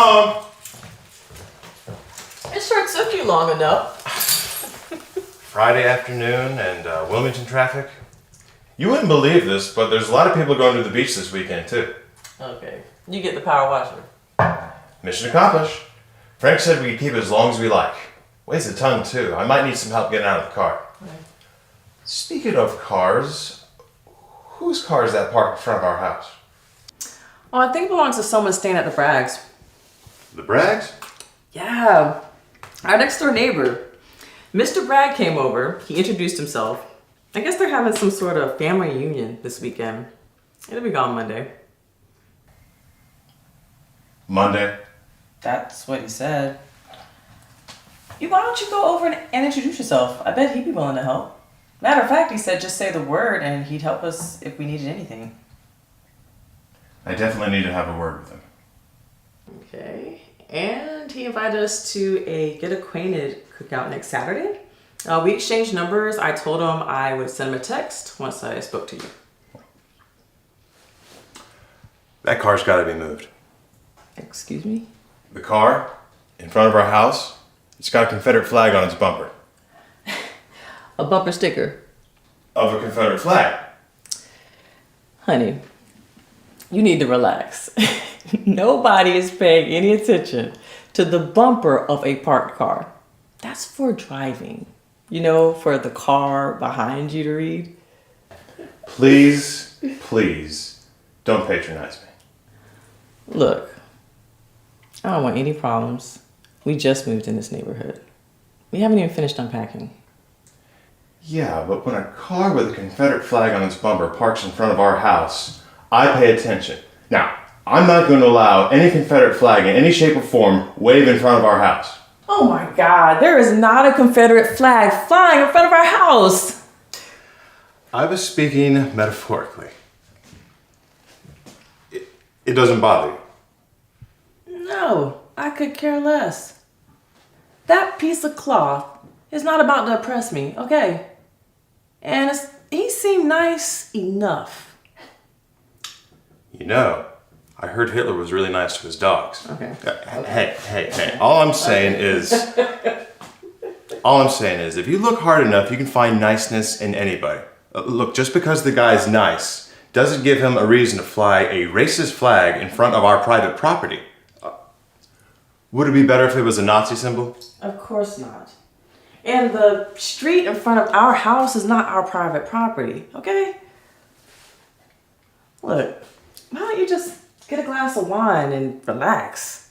Mom! It sure took you long enough. Friday afternoon and Wilmington traffic. You wouldn't believe this, but there's a lot of people going to the beach this weekend, too. Okay. You get the power washer. Mission accomplished. Frank said we could keep it as long as we like. Weighs a ton, too. I might need some help getting out of the car. Okay. Speaking of cars, whose car is that parked in front of our house? Oh, I think it belongs to someone staying at the Braggs. The Braggs? Yeah. Our next door neighbor. Mr. Bragg came over. He introduced himself. I guess they're having some sort of family reunion this weekend. It'll be gone Monday. Monday? That's what he said. Why don't you go over and introduce yourself? I bet he'd be willing to help. Matter of fact, he said just say the word and he'd help us if we needed anything. I definitely need to have a word with him. Okay. And he invited us to a get acquainted cookout next Saturday. We exchanged numbers. I told him I would send him a text once I spoke to you. That car's got to be moved. Excuse me? The car in front of our house, it's got a Confederate flag on its bumper. A bumper sticker. Of a Confederate flag. Honey, you need to relax. Nobody is paying any attention to the bumper of a parked car. That's for driving. You know, for the car behind you to read. Please, please, don't patronize me. Look, I don't want any problems. We just moved in this neighborhood. We haven't even finished unpacking. Yeah, but when a car with a Confederate flag on its bumper parks in front of our house, I pay attention. Now, I'm not going to allow any Confederate flag in any shape or form wave in front of our house. Oh my God, there is not a Confederate flag flying in front of our house. I was speaking metaphorically. It doesn't bother you. No, I could care less. That piece of cloth is not about to oppress me, okay? And he seemed nice enough. You know, I heard Hitler was really nice to his dogs. Okay. Hey. All I'm saying is, if you look hard enough, you can find niceness in anybody. Look, just because the guy's nice doesn't give him a reason to fly a racist flag in front of our private property. Would it be better if it was a Nazi symbol? Of course not. And the street in front of our house is not our private property, okay? Look, why don't you just get a glass of wine and relax?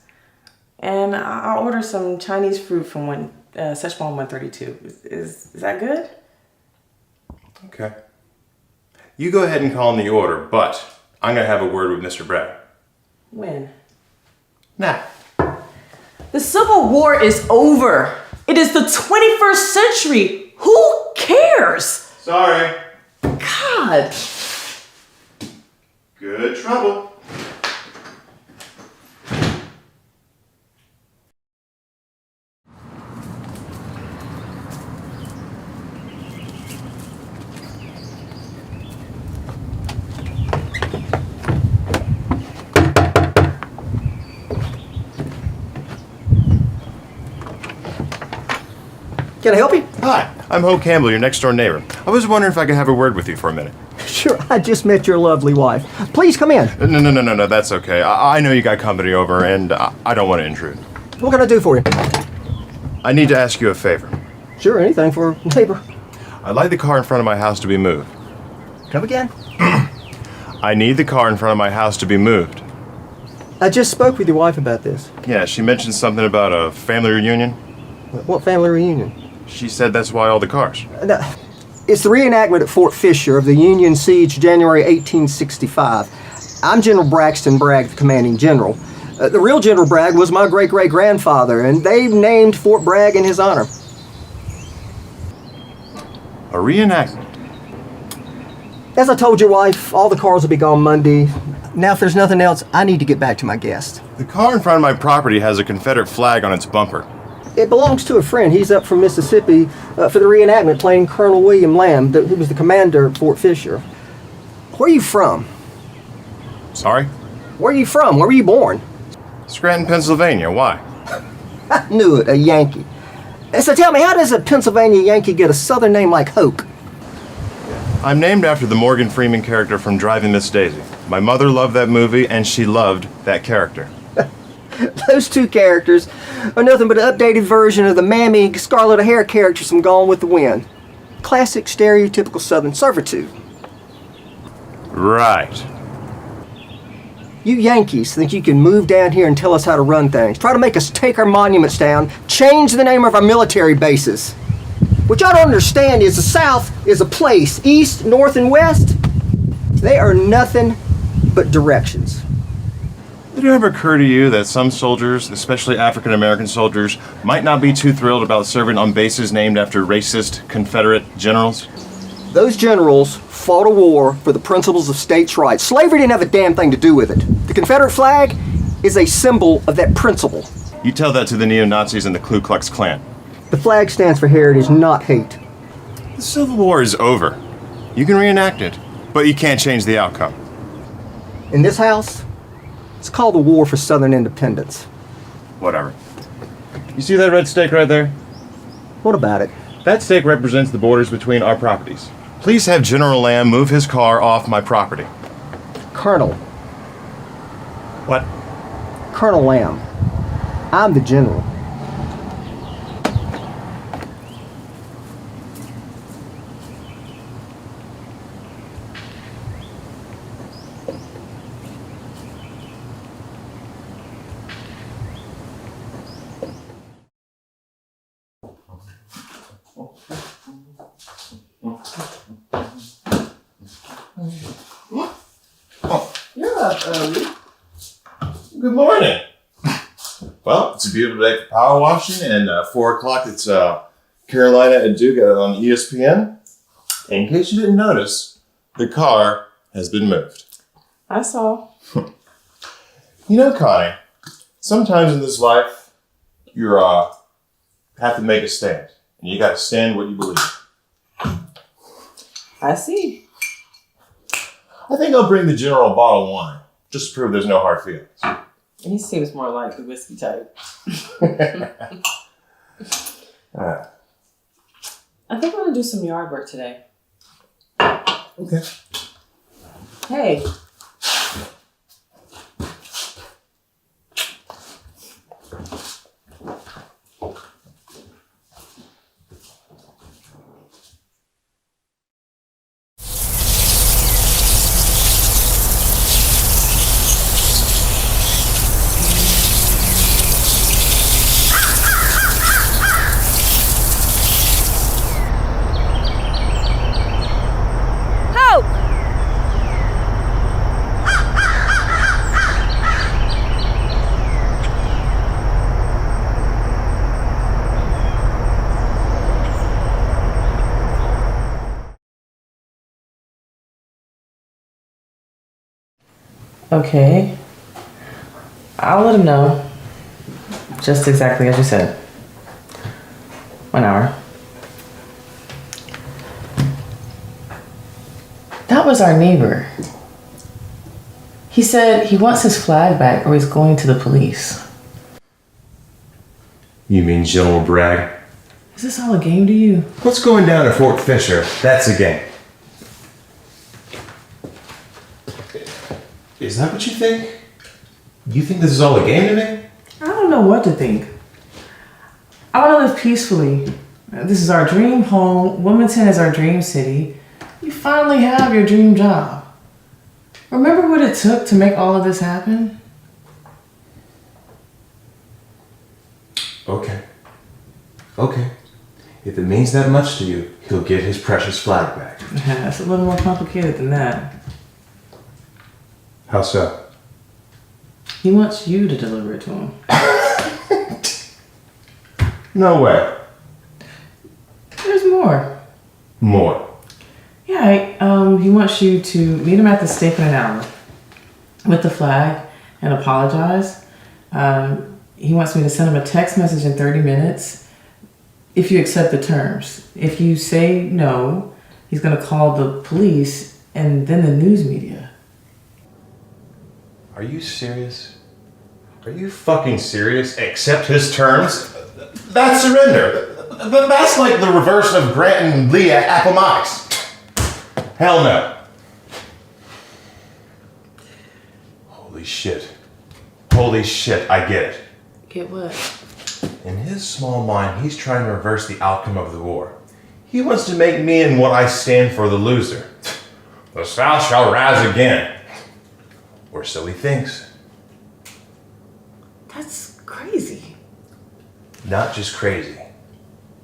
And I'll order some Chinese fruit from Szechuan 132. Is that good? Okay. You go ahead and call in the order, but I'm going to have a word with Mr. Bragg. When? Now. The Civil War is over. It is the 21st century. Who cares? Sorry. God. Good trouble. Can I help you? Hi, I'm Ho Campbell, your next door neighbor. I was wondering if I could have a word with you for a minute. Sure, I just met your lovely wife. Please come in. No, that's okay. I know you got company over, and I don't want to intrude. What can I do for you? I need to ask you a favor. Sure, anything for a neighbor. I'd like the car in front of my house to be moved. Come again? I need the car in front of my house to be moved. I just spoke with your wife about this. Yeah, she mentioned something about a family reunion. What family reunion? She said that's why all the cars. It's the reenactment at Fort Fisher of the Union Siege, January 1865. I'm General Braxton Bragg, the commanding general. The real General Bragg was my great-great-grandfather, and they named Fort Bragg in his honor. A reenactment? As I told your wife, all the cars will be gone Monday. Now, if there's nothing else, I need to get back to my guest. The car in front of my property has a Confederate flag on its bumper. It belongs to a friend. He's up from Mississippi for the reenactment, playing Colonel William Lamb, who was the commander at Fort Fisher. Where are you from? Sorry? Where are you from? Where were you born? Scranton, Pennsylvania. Why? I knew it, a Yankee. So tell me, how does a Pennsylvania Yankee get a southern name like Hoke? I'm named after the Morgan Freeman character from Driving Miss Daisy. My mother loved that movie, and she loved that character. Those two characters are nothing but an updated version of the mammy Scarlett O'Hara characters from Gone with the Wind. Classic stereotypical southern servitude. Right. You Yankees think you can move down here and tell us how to run things, try to make us take our monuments down, change the name of our military bases. What y'all don't understand is the South is a place. East, North, and West, they are nothing but directions. Did it ever occur to you that some soldiers, especially African American soldiers, might not be too thrilled about serving on bases named after racist Confederate generals? Those generals fought a war for the principles of states' rights. Slavery didn't have a damn thing to do with it. The Confederate flag is a symbol of that principle. You tell that to the neo-Nazis and the Ku Klux Klan. The flag stands for heritage, not hate. The Civil War is over. You can reenact it, but you can't change the outcome. In this house, it's called the War for Southern Independence. Whatever. You see that red stake right there? What about it? That stake represents the borders between our properties. Please have General Lamb move his car off my property. Colonel. What? Colonel Lamb. I'm the general. You're up early. Good morning. Well, it's a beautiful day for power washing, and 4 o'clock it's Carolina and Duke on ESPN. In case you didn't notice, the car has been moved. I saw. You know, Connie, sometimes in this life, you have to make a stand, and you got to stand what you believe. I see. I think I'll bring the general a bottle of wine, just to prove there's no hard feelings. He seems more like the whiskey type. Ah, I think I'm gonna do some yard work today. okay. Hey. Okay. I'll let him know. Just exactly as you said. 1 hour. That was our neighbor. He said he wants his flag back or he's going to the police. You mean General Bragg? Is this all a game to you? What's going down at Fort Fisher? That's a game. Is that what you think? You think this is all a game to me? I don't know what to think. I want to live peacefully. This is our dream home. Wilmington is our dream city. You finally have your dream job. Remember what it took to make all of this happen? Okay. Okay. If it means that much to you, he'll get his precious flag back. It's a little more complicated than that. How so? He wants you to deliver it to him. No way. There's more. More. Yeah, he wants you to meet him at the stake in an hour with the flag and apologize. He wants me to send him a text message in 30 minutes if you accept the terms. If you say no, he's going to call the police and then the news media. Are you serious? Are you fucking serious? Accept his terms? That's surrender. That's like the reverse of Grant and Lee at Appomattox. Hell no. Holy shit. Holy shit, I get it. Get what? In his small mind, he's trying to reverse the outcome of the war. He wants to make me and what I stand for the loser. The South shall rise again. Or so he thinks. That's crazy. Not just crazy.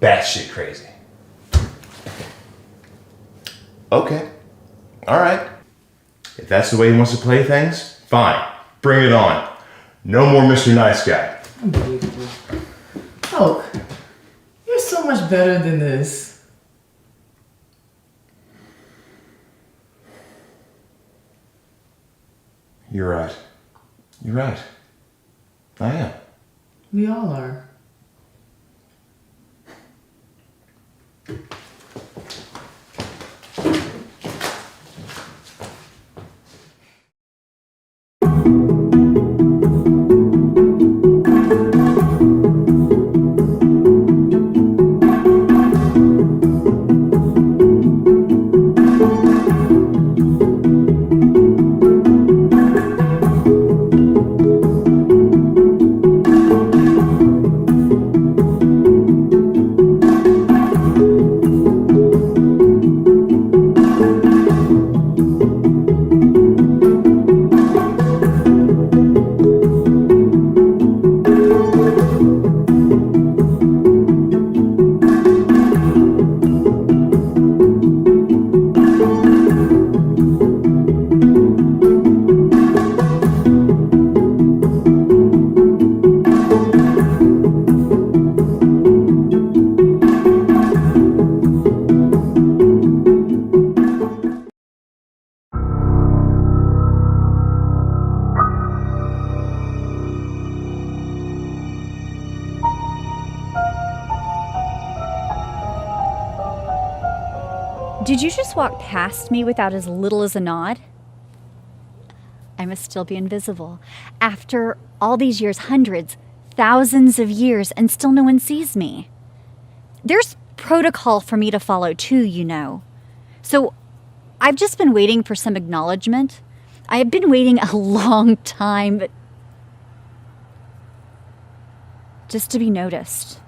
Batshit crazy. Okay. Alright. If that's the way he wants to play things, fine. Bring it on. No more Mr. Nice Guy. Unbelievable. Oak, you're so much better than this. You're right. You're right. I am. We all are. Did you just walk past me without as little as a nod? I must still be invisible. After all these years, hundreds, thousands of years, and still no one sees me. There's protocol for me to follow too, you know. So I've just been waiting for some acknowledgement. I have been waiting a long time, but just to be noticed.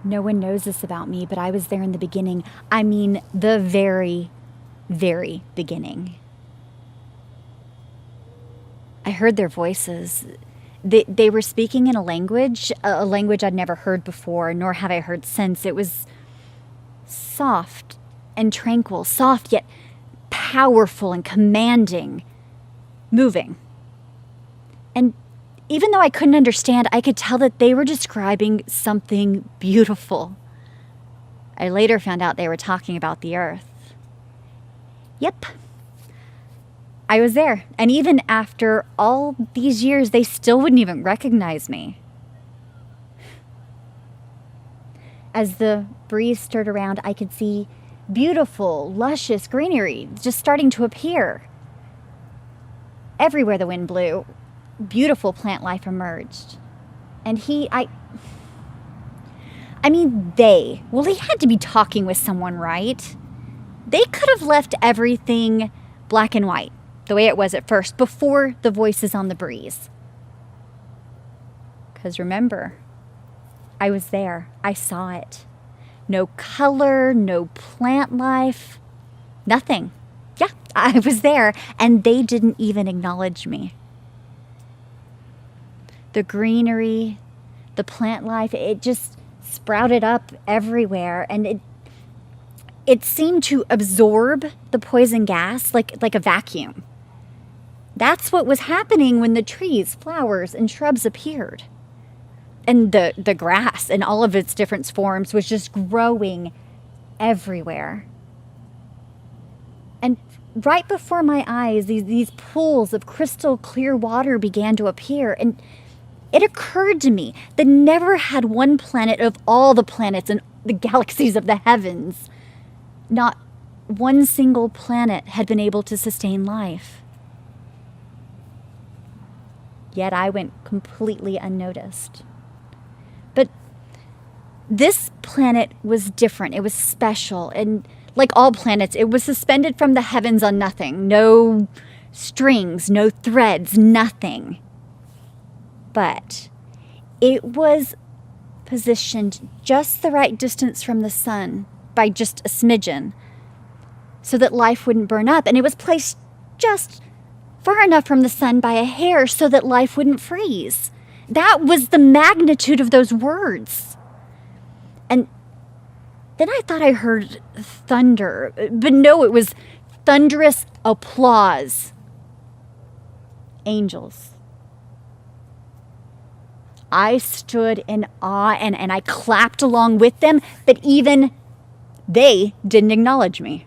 No one knows this about me, but I was there in the beginning. I mean, the very, very beginning. I heard their voices. They were speaking in a language I'd never heard before, nor have I heard since. It was soft and tranquil, soft yet powerful and commanding, moving. And even though I couldn't understand, I could tell that they were describing something beautiful. I later found out they were talking about the earth. Yep. I was there, and even after all these years, they still wouldn't even recognize me. As the breeze stirred around, I could see beautiful, luscious greenery just starting to appear. Everywhere the wind blew, beautiful plant life emerged. And he had to be talking with someone, right? They could have left everything black and white, the way it was at first, before the voices on the breeze. Because remember, I was there. I saw it. No color, no plant life, nothing. Yeah, I was there, and they didn't even acknowledge me. The greenery, the plant life, it just sprouted up everywhere, and it seemed to absorb the poison gas like a vacuum. That's what was happening when the trees, flowers, and shrubs appeared. And the grass in all of its different forms was just growing everywhere. And right before my eyes, these pools of crystal clear water began to appear, and It occurred to me that never had one planet of all the planets and the galaxies of the heavens, not one single planet had been able to sustain life. Yet I went completely unnoticed. But this planet was different. It was special. And like all planets, it was suspended from the heavens on nothing. No strings, no threads, nothing. But it was positioned just the right distance from the sun, by just a smidgen, so that life wouldn't burn up. And it was placed just far enough from the sun by a hair so that life wouldn't freeze. That was the magnitude of those words. And then I thought I heard thunder, but no, it was thunderous applause. Angels. I stood in awe and I clapped along with them, but even they didn't acknowledge me.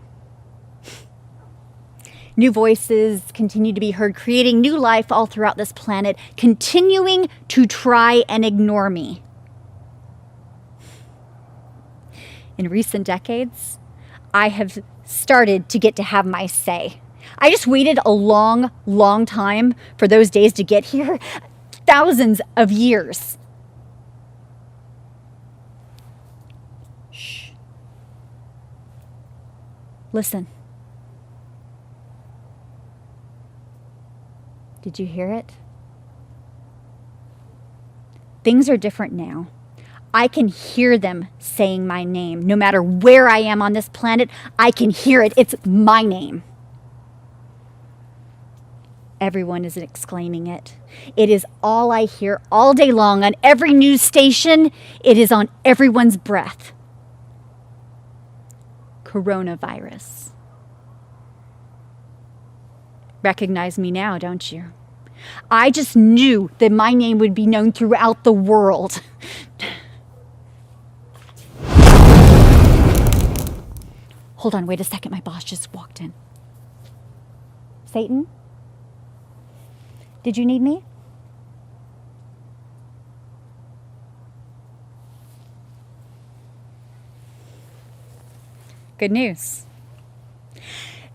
New voices continue to be heard, creating new life all throughout this planet, continuing to try and ignore me. In recent decades, I have started to get to have my say. I just waited a long, long time for those days to get here. Thousands of years. Shh. Listen. Did you hear it? Things are different now. I can hear them saying my name. No matter where I am on this planet, I can hear it. It's my name. Everyone is exclaiming it. It is all I hear all day long on every news station. It is on everyone's breath. Coronavirus. Recognize me now, don't you? I just knew that my name would be known throughout the world. Hold on, wait a second. My boss just walked in. Satan? Did you need me? Good news.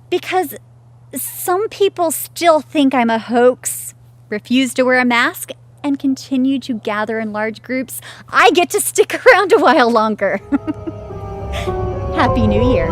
Because some people still think I'm a hoax, refuse to wear a mask, and continue to gather in large groups, I get to stick around a while longer. Happy New Year.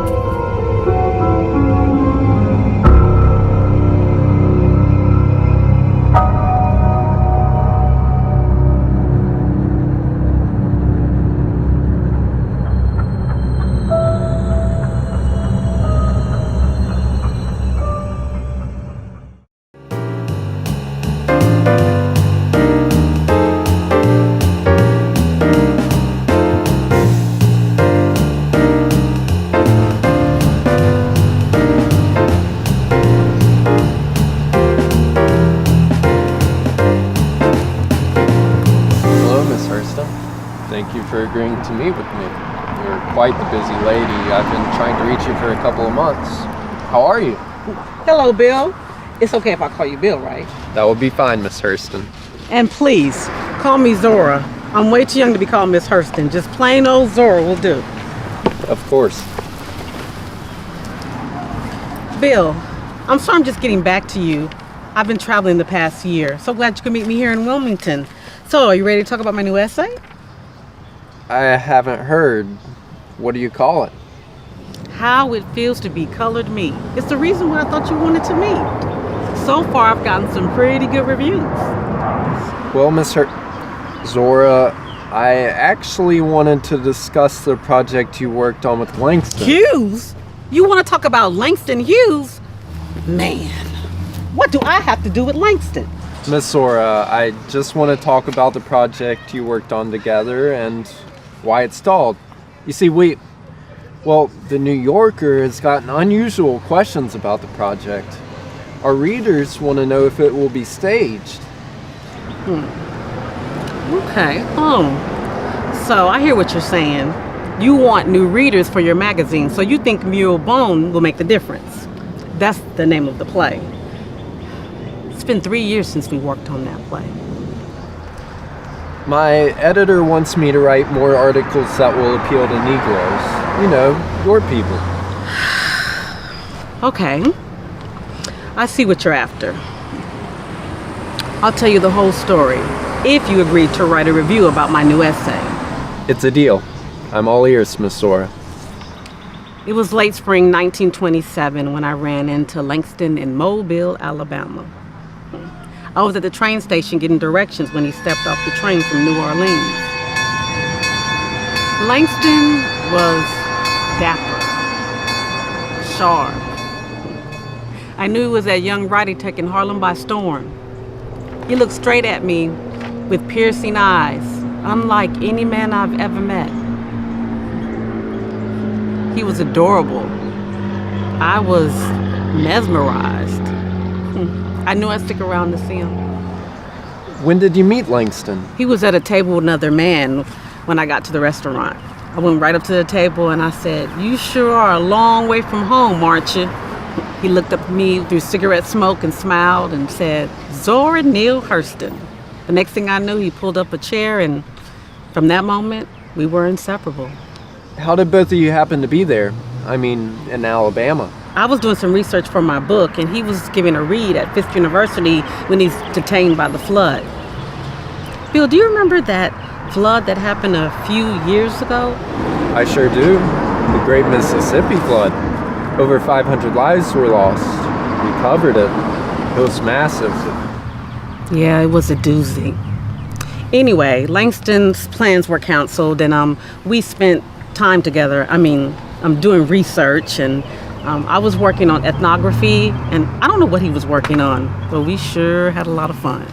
Thank you for agreeing to meet with me. You're quite the busy lady. I've been trying to reach you for a couple of months. How are you? Hello, Bill. It's okay if I call you Bill, right? That would be fine, Miss Hurston. And please, call me Zora. I'm way too young to be called Miss Hurston. Just plain old Zora will do. Of course. Bill, I'm sorry I'm just getting back to you. I've been traveling the past year. So glad you could meet me here in Wilmington. So, are you ready to talk about my new essay? I haven't heard. What do you call it? How it feels to be colored meat. It's the reason why I thought you wanted to meet. So far, I've gotten some pretty good reviews. Well, Miss Zora, I actually wanted to discuss the project you worked on with Langston. Hughes? You want to talk about Langston Hughes? Man, what do I have to do with Langston? Miss Zora, I just want to talk about the project you worked on together and why it stalled. You see, the New Yorker has gotten unusual questions about the project. Our readers want to know if it will be staged. Okay. So I hear what you're saying. You want new readers for your magazine, so you think Mule Bone will make the difference. That's the name of the play. It's been 3 years since we worked on that play. My editor wants me to write more articles that will appeal to Negroes. You know, your people. Okay. I see what you're after. I'll tell you the whole story if you agree to write a review about my new essay. It's a deal. I'm all ears, Miss Zora. It was late spring 1927 when I ran into Langston in Mobile, Alabama. I was at the train station getting directions when he stepped off the train from New Orleans. Langston was dapper, sharp. I knew he was that young writer taking Harlem by storm. He looked straight at me with piercing eyes, unlike any man I've ever met. He was adorable. I was mesmerized. I knew I'd stick around to see him. When did you meet Langston? He was at a table with another man when I got to the restaurant. I went right up to the table and I said, "You sure are a long way from home, aren't you?" He looked up at me through cigarette smoke and smiled and said, "Zora Neale Hurston." The next thing I knew, he pulled up a chair, and from that moment, we were inseparable. How did both of you happen to be there? I mean, in Alabama. I was doing some research for my book, and he was giving a read at Fisk University when he's detained by the flood. Bill, do you remember that flood that happened a few years ago? I sure do. The Great Mississippi Flood. Over 500 lives were lost. We covered it. It was massive. Yeah, it was a doozy. Anyway, Langston's plans were canceled, and we spent time together. I'm doing research, and I was working on ethnography, and I don't know what he was working on, but we sure had a lot of fun.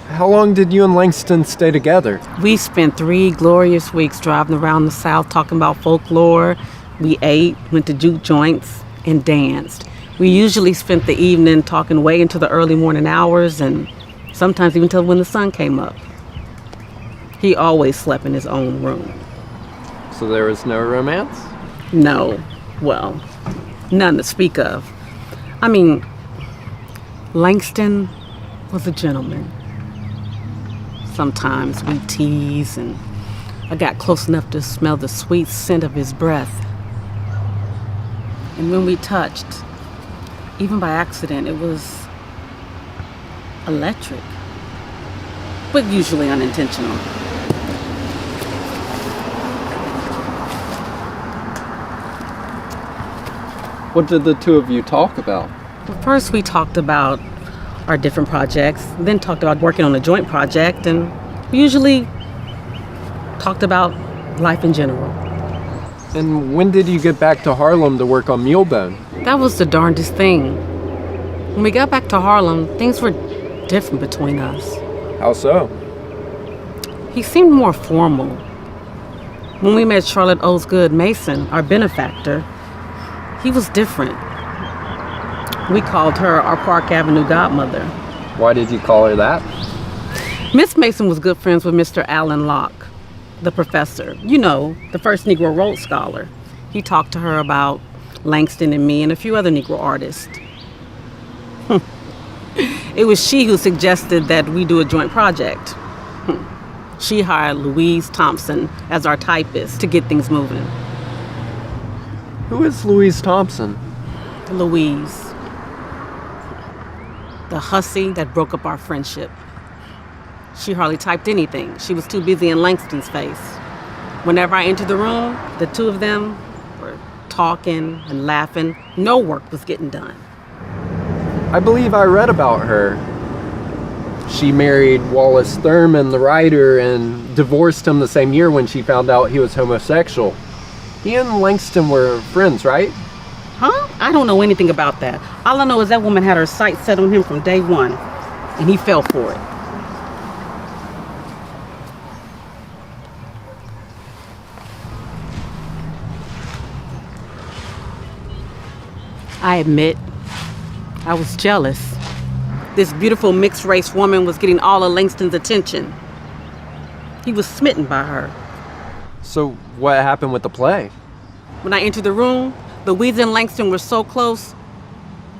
How long did you and Langston stay together? We spent 3 glorious weeks driving around the South talking about folklore. We ate, went to juke joints, and danced. We usually spent the evening talking way into the early morning hours, and sometimes even till when the sun came up. He always slept in his own room. So there was no romance? No, well, none to speak of. Langston was a gentleman. Sometimes we teased, and I got close enough to smell the sweet scent of his breath. And when we touched, even by accident, it was electric, but usually unintentional. What did the two of you talk about? Well, first we talked about our different projects, then talked about working on a joint project, and we usually talked about life in general. And when did you get back to Harlem to work on Mulebone? That was the darndest thing. When we got back to Harlem, things were different between us. How so? He seemed more formal. When we met Charlotte Osgood Mason, our benefactor, he was different. We called her our Park Avenue godmother. Why did you call her that? Miss Mason was good friends with Mr. Allen Locke, the professor. You know, the first Negro Rhodes Scholar. He talked to her about Langston and me and a few other Negro artists. It was she who suggested that we do a joint project. She hired Louise Thompson as our typist to get things moving. Who is Louise Thompson? Louise. The hussy that broke up our friendship. She hardly typed anything. She was too busy in Langston's face. Whenever I entered the room, the two of them were talking and laughing. No work was getting done. I believe I read about her. She married Wallace Thurman, the writer, and divorced him the same year when she found out he was homosexual. He and Langston were friends, right? Huh? I don't know anything about that. All I know is that woman had her sights set on him from day one, and he fell for it. I admit, I was jealous. This beautiful mixed-race woman was getting all of Langston's attention. He was smitten by her. So what happened with the play? When I entered the room, Louise and Langston were so close,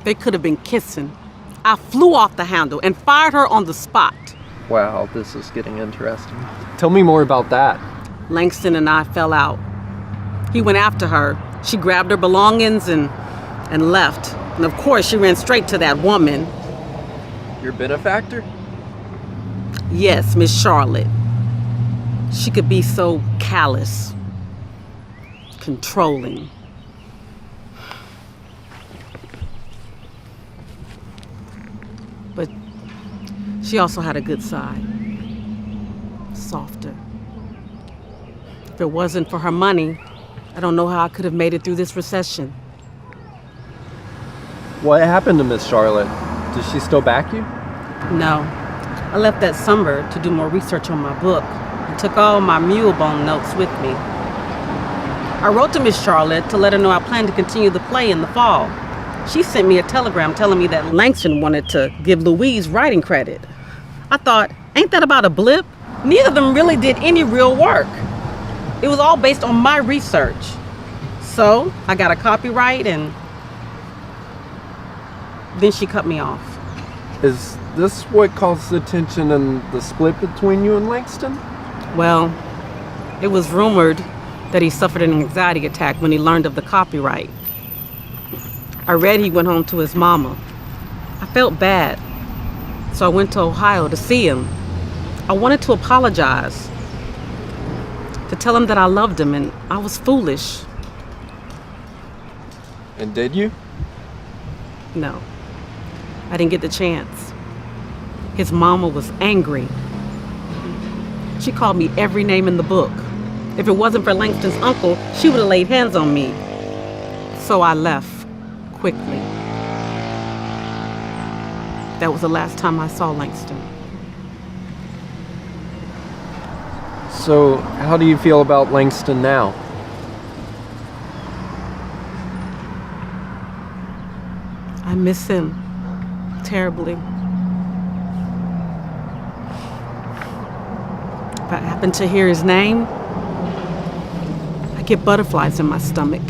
they could have been kissing. I flew off the handle and fired her on the spot. Wow, this is getting interesting. Tell me more about that. Langston and I fell out. He went after her. She grabbed her belongings and left. And of course, she ran straight to that woman. Your benefactor? Yes, Miss Charlotte. She could be so callous, controlling. But she also had a good side. Softer. If it wasn't for her money, I don't know how I could have made it through this recession. What happened to Miss Charlotte? Does she still back you? No. I left that summer to do more research on my book and took all my mule bone notes with me. I wrote to Miss Charlotte to let her know I planned to continue the play in the fall. She sent me a telegram telling me that Langston wanted to give Louise writing credit. I thought, ain't that about a blip? Neither of them really did any real work. It was all based on my research. So I got a copyright and then she cut me off. Is this what caused the tension and the split between you and Langston? Well, it was rumored that he suffered an anxiety attack when he learned of the copyright. I read he went home to his mama. I felt bad, so I went to Ohio to see him. I wanted to apologize, to tell him that I loved him and I was foolish. And did you? No, I didn't get the chance. His mama was angry. She called me every name in the book. If it wasn't for Langston's uncle, she would have laid hands on me. So I left quickly. That was the last time I saw Langston. So, how do you feel about Langston now? I miss him terribly. If I happen to hear his name, I get butterflies in my stomach.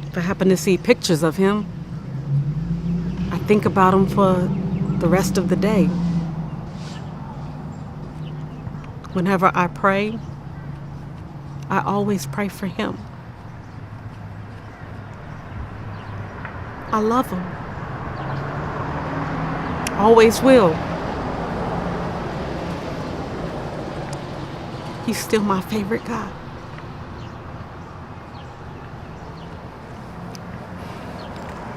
If I happen to see pictures of him, I think about him for the rest of the day. Whenever I pray, I always pray for him. I love him. Always will. He's still my favorite guy.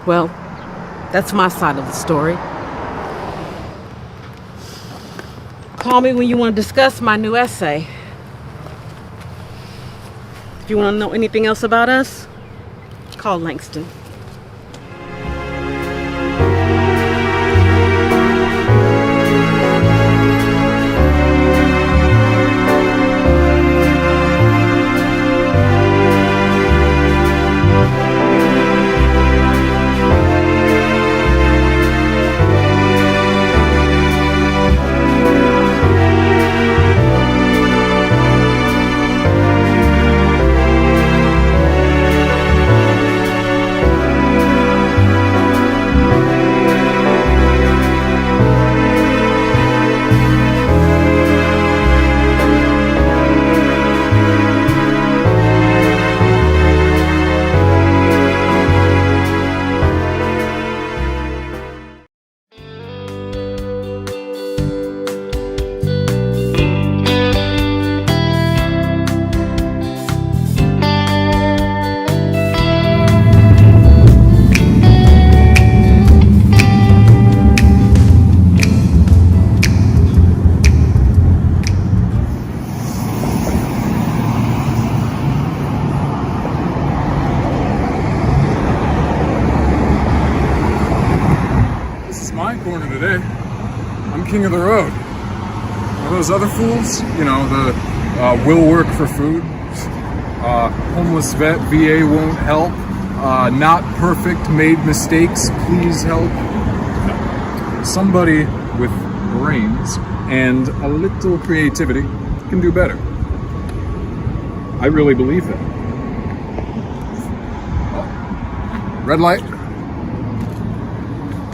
Well, that's my side of the story. Call me when you want to discuss my new essay. If you want to know anything else about us, call Langston. Today, I'm king of the road. All those other fools, you know, the will work for food, homeless vet, VA won't help, not perfect, made mistakes, please help. No. Somebody with brains and a little creativity can do better. I really believe that. Oh, red light.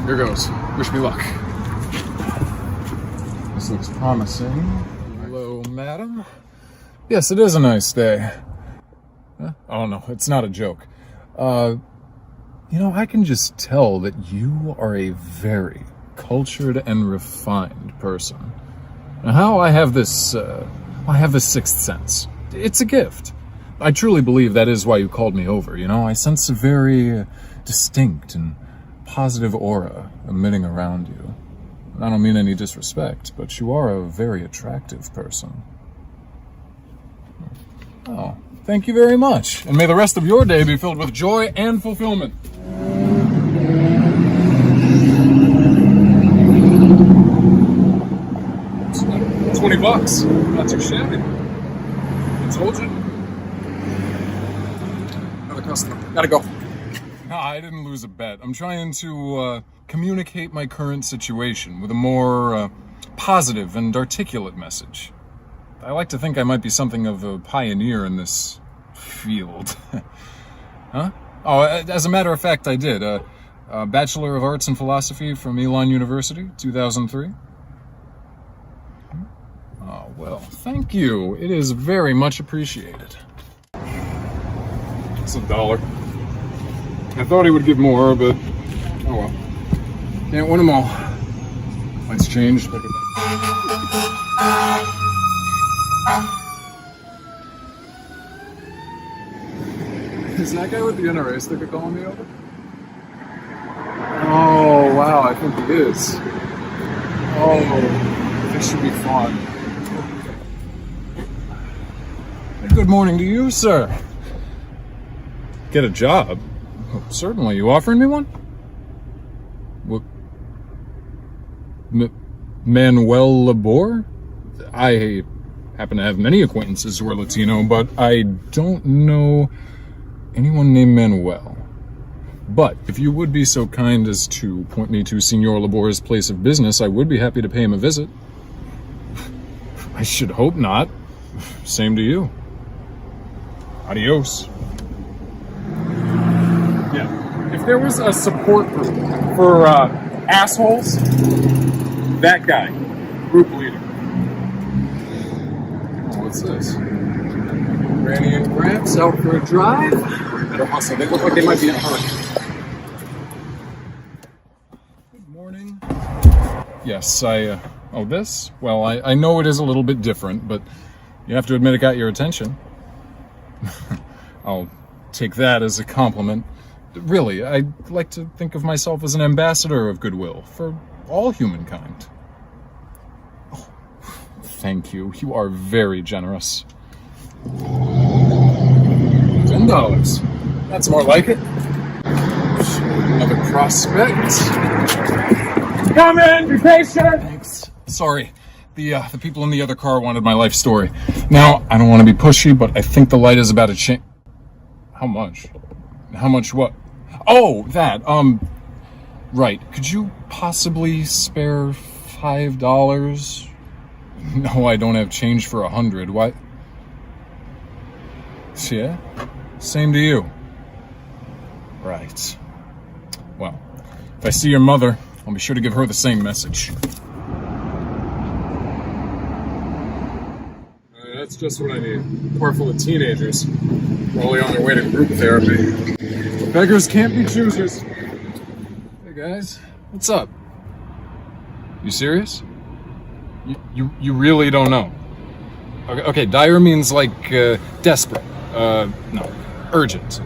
Here goes. Wish me luck. This looks promising. Hello, madam. Yes, it is a nice day. Huh? Oh no, it's not a joke. I can just tell that you are a very cultured and refined person. Now, how I have this sixth sense. It's a gift. I truly believe that is why you called me over, I sense a very distinct and positive aura emitting around you. I don't mean any disrespect, but you are a very attractive person. Oh, thank you very much. And may the rest of your day be filled with joy and fulfillment. $20. Not too shabby. I told you. Another customer. Gotta go. No, I didn't lose a bet. I'm trying to communicate my current situation with a more positive and articulate message. I like to think I might be something of a pioneer in this field. Huh? Oh, as a matter of fact, I did. A Bachelor of Arts in Philosophy from Elon University, 2003. Oh, well, thank you. It is very much appreciated. It's $1. I thought he would give more, but oh well. Can't win them all. Lights changed. Look at that. Is that guy with the NRA sticker calling me over? Oh, wow, I think he is. Oh, this should be fun. Good morning to you, sir. Get a job? Oh, certainly. You offering me one? What? Manuel Labor? I happen to have many acquaintances who are Latino, but I don't know anyone named Manuel. But if you would be so kind as to point me to Senor Labor's place of business, I would be happy to pay him a visit. I should hope not. Same to you. Adios. Yeah. If there was a support group for assholes, that guy, group leader. Oh, what's this? Granny and Gramps out for a drive. Better hustle. They look like they might be in a hurry. Good morning. Yes, oh, this? Well, I know it is a little bit different, but you have to admit it got your attention. I'll take that as a compliment. Really, I like to think of myself as an ambassador of goodwill for all humankind. Oh, thank you. You are very generous. $10. That's more like it. Another prospect. Come in, be patient. Thanks. Sorry. The people in the other car wanted my life story. Now, I don't want to be pushy, but I think the light is about to change. How much? How much what? Oh, that. Right. Could you possibly spare $5? No, I don't have change for 100. Why? Yeah? Same to you. Right. Well, if I see your mother, I'll be sure to give her the same message. That's just what I need. A car full of teenagers, probably on their way to group therapy. Beggars can't be choosers. Hey guys, what's up? You serious? You really don't know? Okay, dire means like desperate. No, urgent.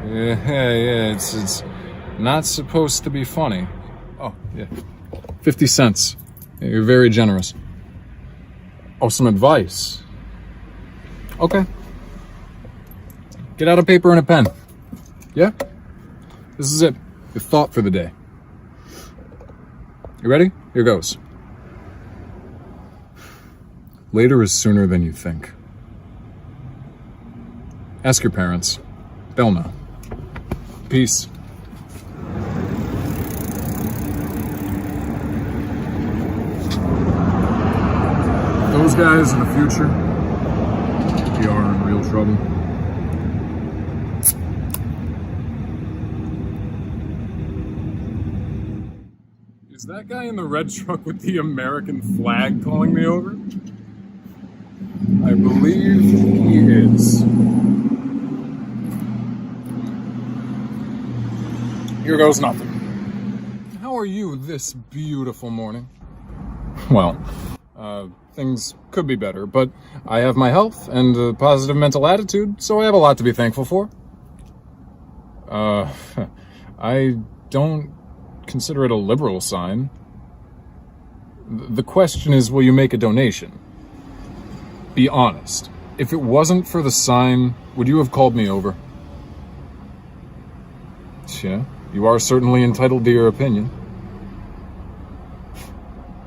Yeah, it's not supposed to be funny. Oh, yeah. 50 cents. Yeah, you're very generous. Oh, some advice. Okay. Get out a paper and a pen. Yeah? This is it. Your thought for the day. You ready? Here goes. Later is sooner than you think. Ask your parents. They'll know. Peace. Those guys in the future, you are in real trouble. Is that guy in the red truck with the American flag calling me over? I believe he is. Here goes nothing. How are you this beautiful morning? Well, things could be better, but I have my health and a positive mental attitude, so I have a lot to be thankful for. I don't consider it a liberal sign. The question is, will you make a donation? Be honest. If it wasn't for the sign, would you have called me over? Yeah, you are certainly entitled to your opinion.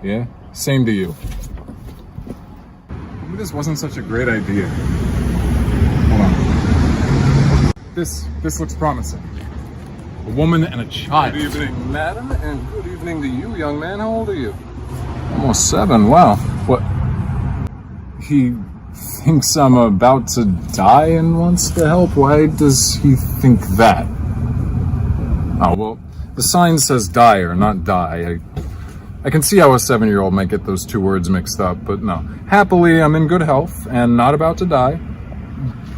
Yeah, same to you. Maybe this wasn't such a great idea. Hold on. This looks promising. A woman and a child. Good evening, madam, and good evening to you, young man. How old are you? Almost 7, wow. What? He thinks I'm about to die and wants to help? Why does he think that? Oh, well, the sign says dire, not die. I can see how a 7-year-old might get those 2 words mixed up, but no. Happily, I'm in good health and not about to die,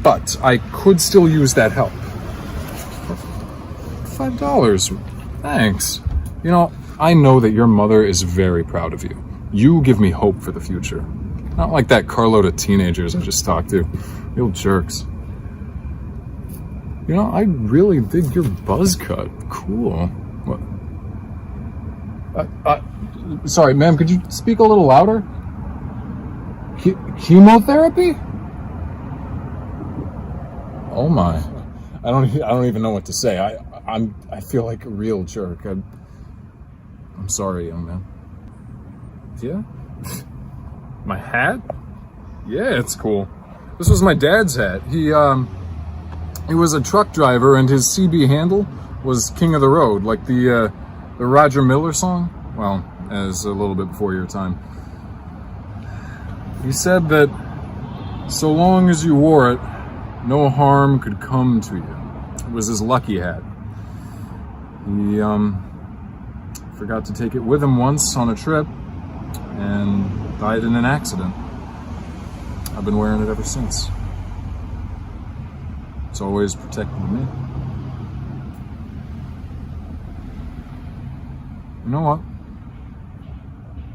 but I could still use that help. $5. Thanks. You know, I know that your mother is very proud of you. You give me hope for the future. Not like that carload of teenagers I just talked to. Real jerks. You know, I really dig your buzz cut. Cool. What? Sorry, ma'am, could you speak a little louder? Chemotherapy? Oh my. I don't even know what to say. I feel like a real jerk. I'm sorry, young man. Yeah? My hat? Yeah, it's cool. This was my dad's hat. He was a truck driver, and his CB handle was King of the Road, like the Roger Miller song. Well, as a little bit before your time. He said that so long as you wore it, no harm could come to you. It was his lucky hat. He forgot to take it with him once on a trip and died in an accident. I've been wearing it ever since. It's always protected me. You know what?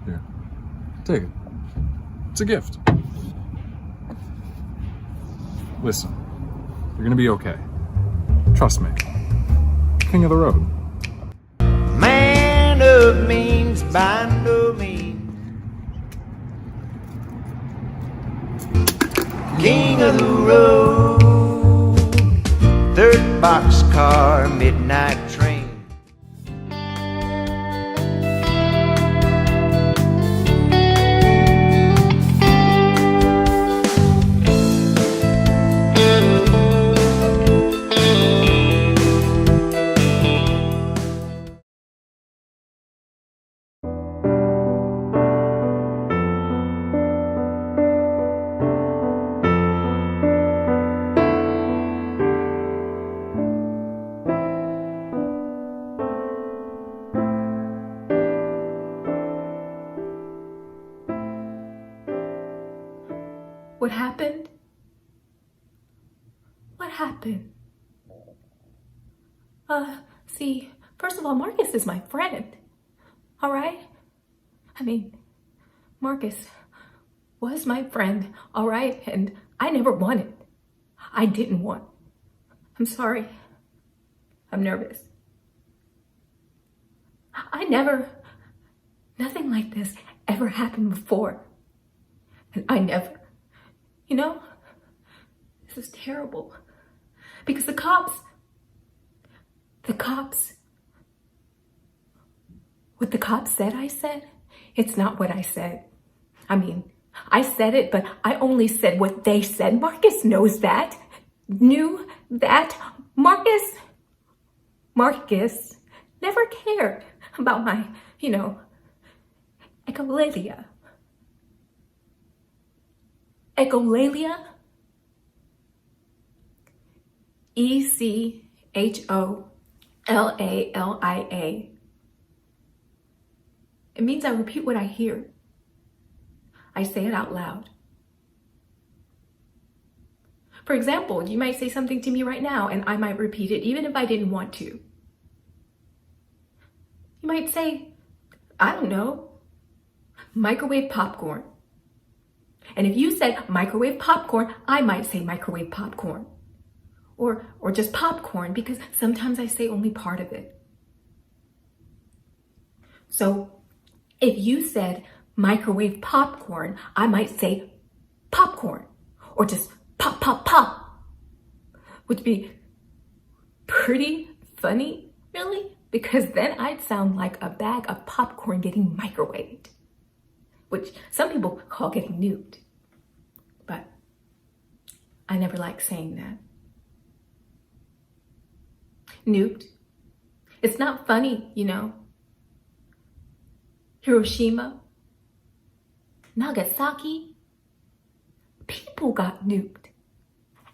Here, take it. It's a gift. Listen, you're gonna be okay. Trust me. King of the road. Man of means by no means. King of the road. 3rd boxcar, midnight train. What happened? What happened? See, first of all, Marcus is my friend. All right? I mean, Marcus was my friend, all right? And I never wanted. I didn't want. I'm sorry. I'm nervous. Nothing like this ever happened before. And I never. You know, this is terrible. Because the cops, what the cops said I said, it's not what I said. I mean, I said it, but I only said what they said. Marcus knows that. Knew that. Marcus never cared about my, echolalia. Echolalia? ECHOLALIA. It means I repeat what I hear. I say it out loud. For example, you might say something to me right now and I might repeat it even if I didn't want to. You might say, I don't know, microwave popcorn. And if you said microwave popcorn, I might say microwave popcorn. Or just popcorn, because sometimes I say only part of it. So if you said microwave popcorn, I might say popcorn, or just pop, pop, pop, which would be pretty funny, really, because then I'd sound like a bag of popcorn getting microwaved, which some people call getting nuked. But I never liked saying that. Nuked. It's not funny, you know. Hiroshima, Nagasaki, people got nuked.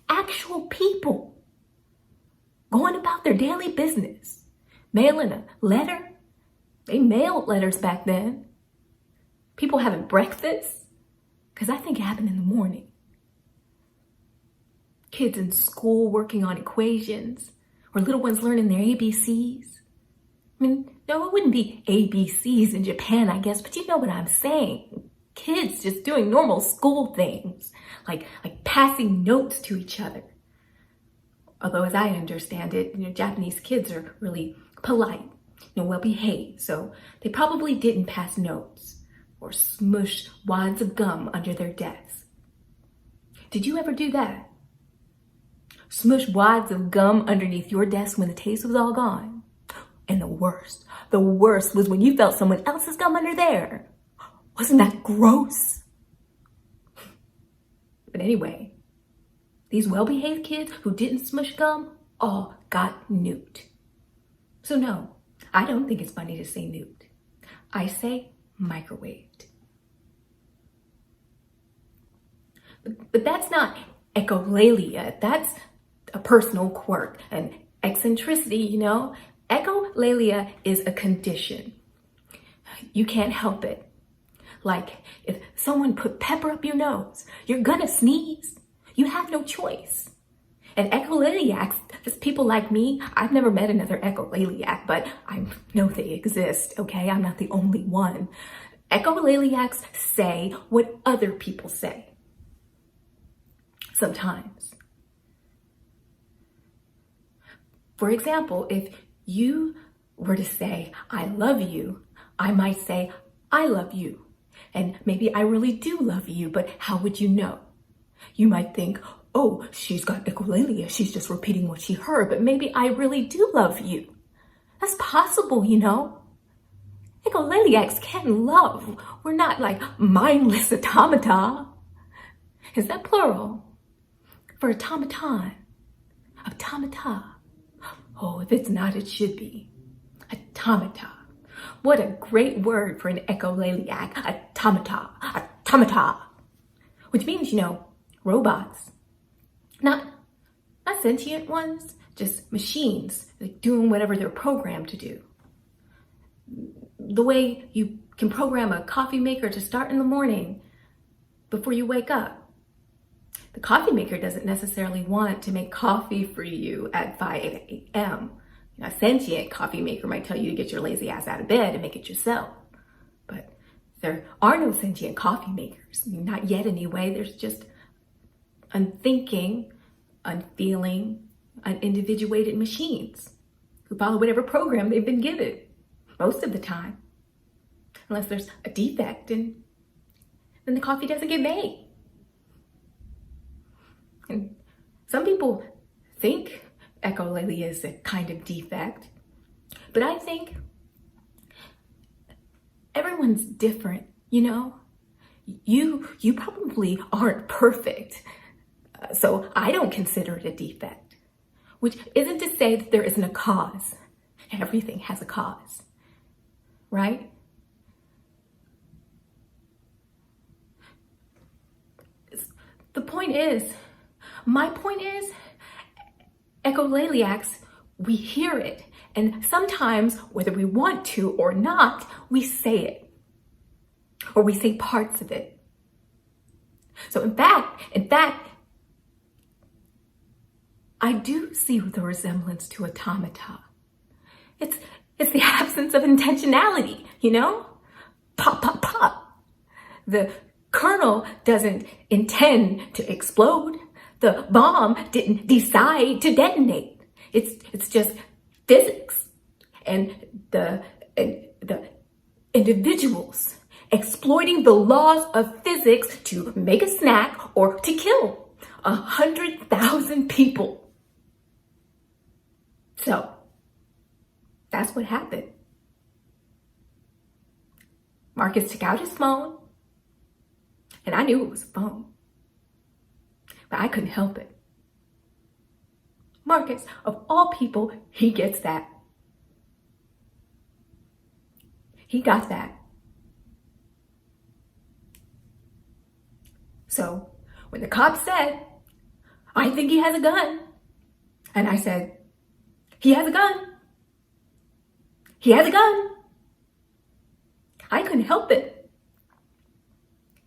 Actual people going about their daily business, mailing a letter. They mailed letters back then. People having breakfast, because I think it happened in the morning. Kids in school working on equations, or little ones learning their ABCs. I mean, no, it wouldn't be ABCs in Japan, I guess, but you know what I'm saying. Kids just doing normal school things, like passing notes to each other. Although, as I understand it, you know, Japanese kids are really polite, you know, well behaved, so they probably didn't pass notes or smush wads of gum under their desks. Did you ever do that? Smush wads of gum underneath your desk when the taste was all gone? And the worst was when you felt someone else's gum under there. Wasn't that gross? But anyway, these well-behaved kids who didn't smush gum all got nuked. So no, I don't think it's funny to say nuked. I say microwaved. But that's not echolalia. That's a personal quirk, an eccentricity, you know. Echolalia is a condition. You can't help it. Like if someone put pepper up your nose, you're gonna sneeze. You have no choice. And echolaliacs, just people like me, I've never met another echolaliac, but I know they exist, okay? I'm not the only one. Echolaliacs say what other people say. Sometimes. For example, if you were to say, I love you, I might say, I love you. And maybe I really do love you, but how would you know? You might think, oh, she's got echolalia, she's just repeating what she heard, but maybe I really do love you. That's possible, you know? Echolaliacs can love. We're not like mindless automata. Is that plural? For automaton. Automata. Oh, if it's not, it should be. Automata. What a great word for an echolaliac. Automata. Automata. Which means, you know, robots. Not sentient ones, just machines, like doing whatever they're programmed to do. The way you can program a coffee maker to start in the morning before you wake up. The coffee maker doesn't necessarily want to make coffee for you at 5 a.m. A sentient coffee maker might tell you to get your lazy ass out of bed and make it yourself. But there are no sentient coffee makers. Not yet anyway. There's just unthinking, unfeeling, unindividuated machines who follow whatever program they've been given most of the time. Unless there's a defect and then the coffee doesn't get made. And some people think echolalia is a kind of defect, but I think everyone's different, you know? You probably aren't perfect, so I don't consider it a defect, which isn't to say that there isn't a cause. Everything has a cause, right? My point is, echolaliacs, we hear it, and sometimes, whether we want to or not, we say it. or we say parts of it. So in fact, I do see the resemblance to automata. It's the absence of intentionality, you know? Pop, pop, pop. The kernel doesn't intend to explode. The bomb didn't decide to detonate. It's just physics. And the individuals exploiting the laws of physics to make a snack or to kill 100,000 people. So, that's what happened. Marcus took out his phone, and I knew it was a phone, but I couldn't help it. Marcus, of all people, he gets that. He got that. So, when the cop said, I think he has a gun, and I said, he has a gun. He has a gun. I couldn't help it.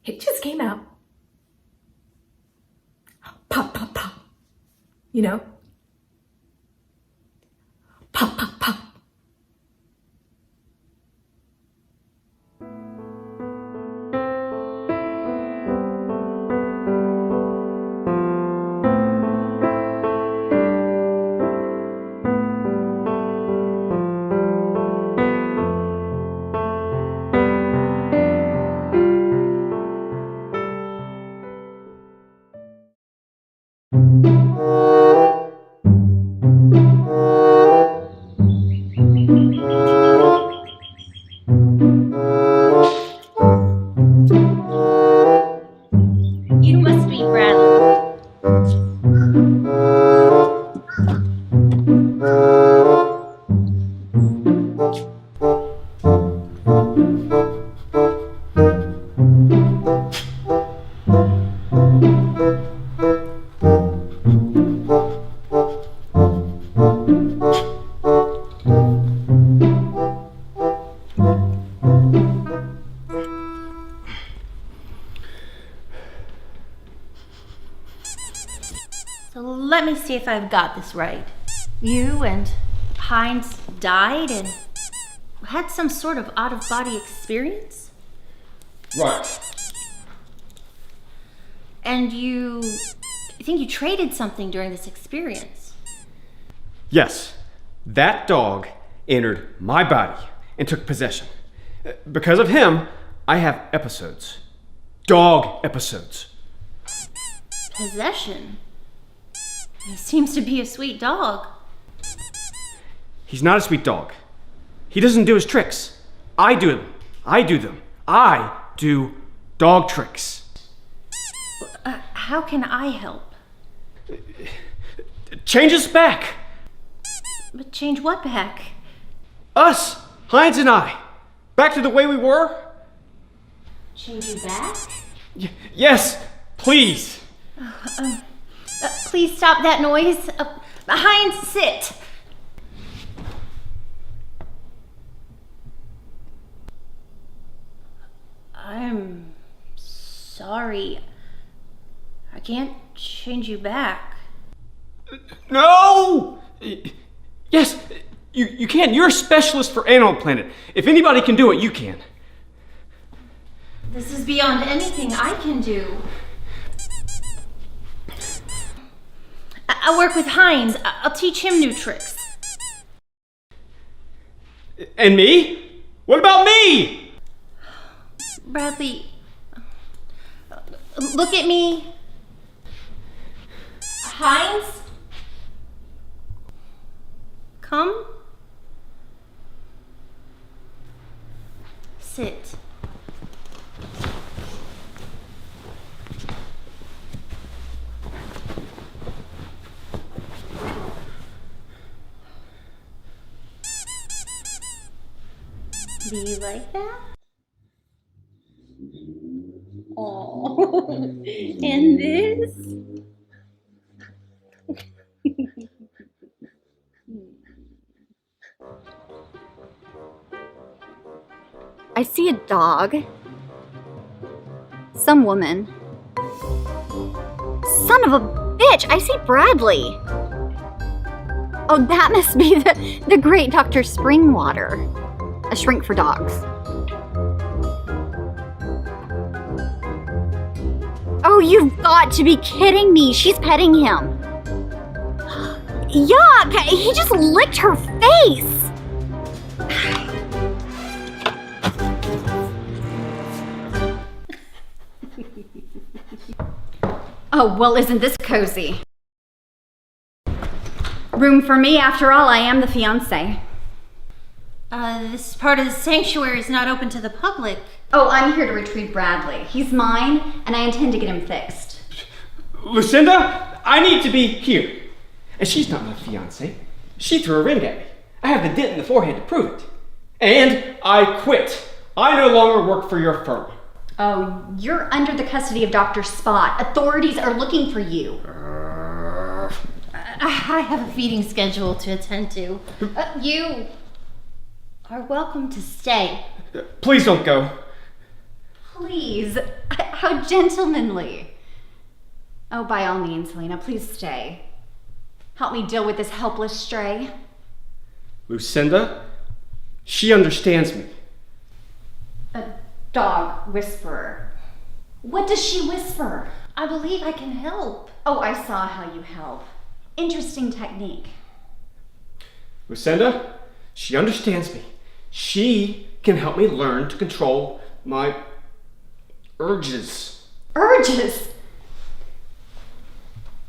It just came out. Pop, pop, pop. You know? Pop, pop, pop. You must be Bradley. So let me see if I've got this right. You and Hines died and had some sort of out-of-body experience? Right. And I think you traded something during this experience. Yes, that dog entered my body and took possession. Because of him, I have episodes. Dog episodes. Possession? He seems to be a sweet dog. He's not a sweet dog. He doesn't do his tricks. I do them. I do them. I do dog tricks. How can I help? Change us back. But change what back? Us, Hines and I. Back to the way we were. Change you back? Yes, please. Please stop that noise. Hines, sit. I'm sorry. I can't change you back. No! Yes, you can. You're a specialist for Animal Planet. If anybody can do it, you can. This is beyond anything I can do. I work with Hines. I'll teach him new tricks. And me? What about me? Bradley, look at me. Hines? Come. Sit. Do you like that? Oh, and this? I see a dog, Some woman. Son of a bitch, I see Bradley. Oh, that must be the great Dr. Springwater. A shrink for dogs. Oh, you've got to be kidding me. She's petting him. Yuck! He just licked her face! Oh, well, isn't this cozy? Room for me, after all, I am the fiancé. This part of the sanctuary is not open to the public. Oh, I'm here to retrieve Bradley. He's mine, and I intend to get him fixed. Lucinda, I need to be here. And she's not my fiancée. She threw a ring at me. I have the dent in the forehead to prove it. And I quit. I no longer work for your firm. Oh, you're under the custody of Dr. Spot. Authorities are looking for you. I have a feeding schedule to attend to. You are welcome to stay. Please don't go. Please. How gentlemanly. Oh, by all means, Selena, please stay. Help me deal with this helpless stray. Lucinda, she understands me. A dog whisperer. What does she whisper? I believe I can help. Oh, I saw how you help. Interesting technique. Lucinda, she understands me. She can help me learn to control my urges. Urges?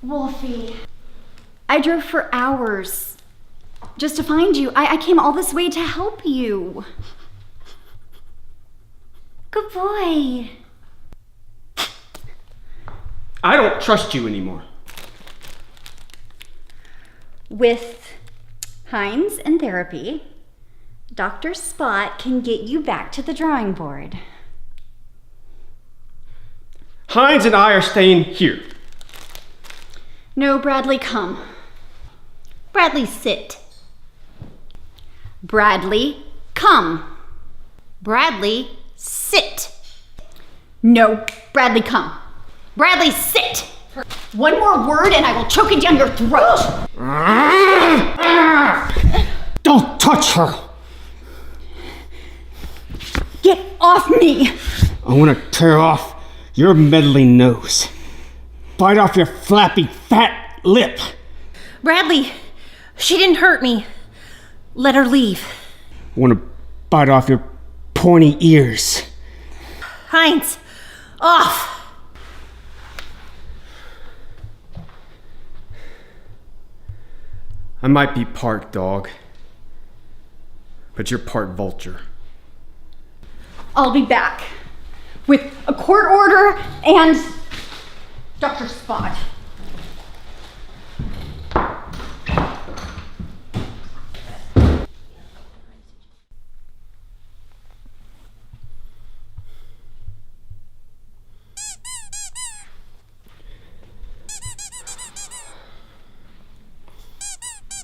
Wolfie, I drove for hours just to find you. I came all this way to help you. Good boy. I don't trust you anymore. With Hines and therapy, Dr. Spot can get you back to the drawing board. Hines and I are staying here. No, Bradley, come. Bradley, sit. Bradley, come. Bradley, sit. No, Bradley, come. Bradley, sit. One more word and I will choke it down your throat. Don't touch her. Get off me. I want to tear off your meddling nose. Bite off your flappy, fat lip. Bradley, she didn't hurt me. Let her leave. I want to bite off your pointy ears. Hines, off. I might be part dog, but you're part vulture. I'll be back with a court order and Dr. Spot.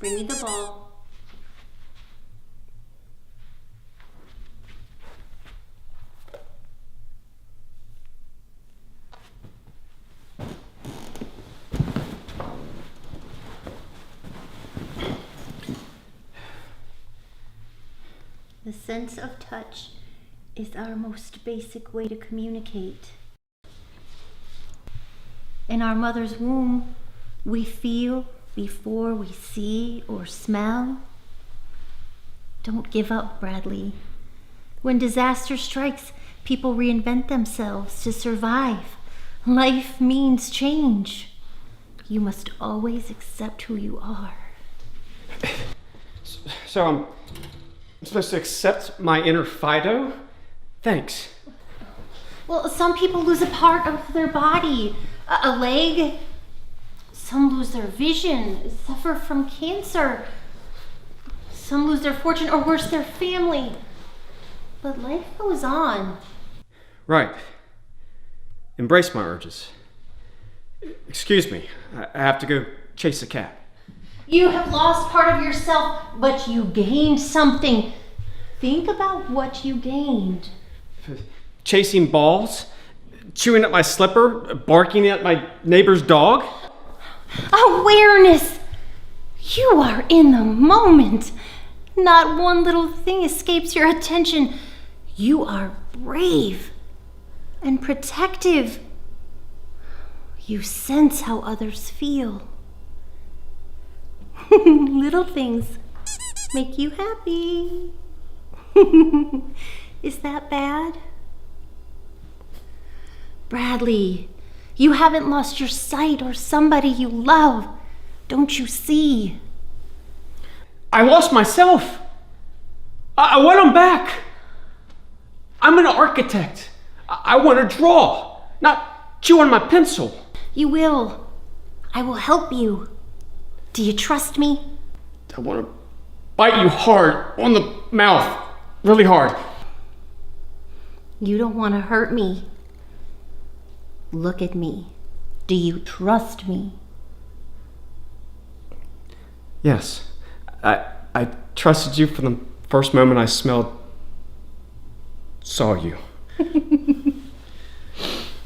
Bring me the ball. The sense of touch is our most basic way to communicate. In our mother's womb, we feel before we see or smell. Don't give up, Bradley. When disaster strikes, people reinvent themselves to survive. Life means change. You must always accept who you are. So I'm supposed to accept my inner Fido? Thanks. Well, some people lose a part of their body, a leg. Some lose their vision, suffer from cancer. Some lose their fortune, or worse, their family. But life goes on. Right. Embrace my urges. Excuse me, I have to go chase a cat. You have lost part of yourself, but you gained something. Think about what you gained. Chasing balls? chewing at my slipper, barking at my neighbor's dog. Awareness! You are in the moment. Not one little thing escapes your attention. You are brave and protective. You sense how others feel. Little things make you happy. Is that bad? Bradley, you haven't lost your sight or somebody you love. Don't you see? I lost myself. I want them back. I'm an architect. I want to draw, not chew on my pencil. You will. I will help you. Do you trust me? I want to bite you hard on the mouth, really hard. You don't want to hurt me. Look at me. Do you trust me? Yes, I trusted you from the first moment I saw you.